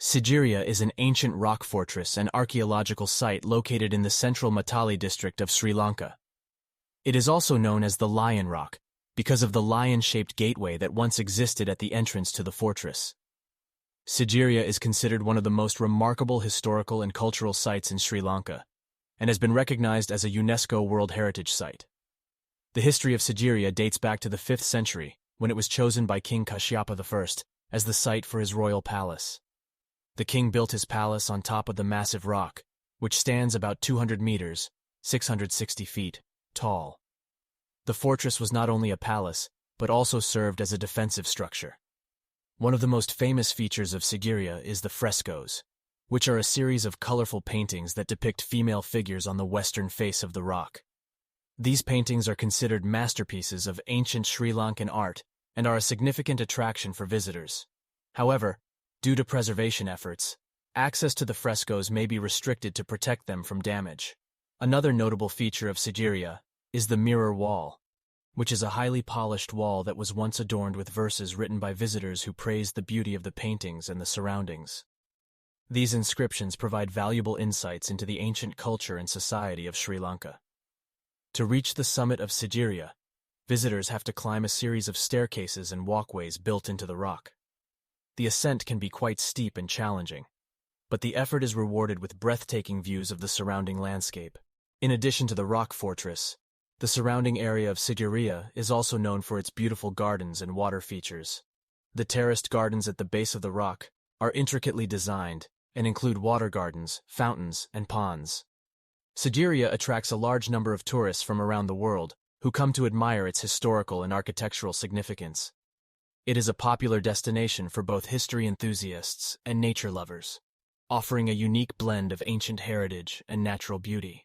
Sigiriya is an ancient rock fortress and archaeological site located in the central Matale district of Sri Lanka. It is also known as the Lion Rock because of the lion-shaped gateway that once existed at the entrance to the fortress. Sigiriya is considered one of the most remarkable historical and cultural sites in Sri Lanka, and has been recognized as a UNESCO World Heritage Site. The history of Sigiriya dates back to the 5th century, when it was chosen by King Kasyapa I as the site for his royal palace. The king built his palace on top of the massive rock, which stands about 200 meters, 660 feet, tall. The fortress was not only a palace, but also served as a defensive structure. One of the most famous features of Sigiriya is the frescoes, which are a series of colorful paintings that depict female figures on the western face of the rock. These paintings are considered masterpieces of ancient Sri Lankan art and are a significant attraction for visitors. However, due to preservation efforts, access to the frescoes may be restricted to protect them from damage. Another notable feature of Sigiriya is the mirror wall, which is a highly polished wall that was once adorned with verses written by visitors who praised the beauty of the paintings and the surroundings. These inscriptions provide valuable insights into the ancient culture and society of Sri Lanka. To reach the summit of Sigiriya, visitors have to climb a series of staircases and walkways built into the rock. The ascent can be quite steep and challenging, but the effort is rewarded with breathtaking views of the surrounding landscape. In addition to the rock fortress, the surrounding area of Sigiriya is also known for its beautiful gardens and water features. The terraced gardens at the base of the rock are intricately designed and include water gardens, fountains, and ponds. Sigiriya attracts a large number of tourists from around the world who come to admire its historical and architectural significance. It is a popular destination for both history enthusiasts and nature lovers, offering a unique blend of ancient heritage and natural beauty.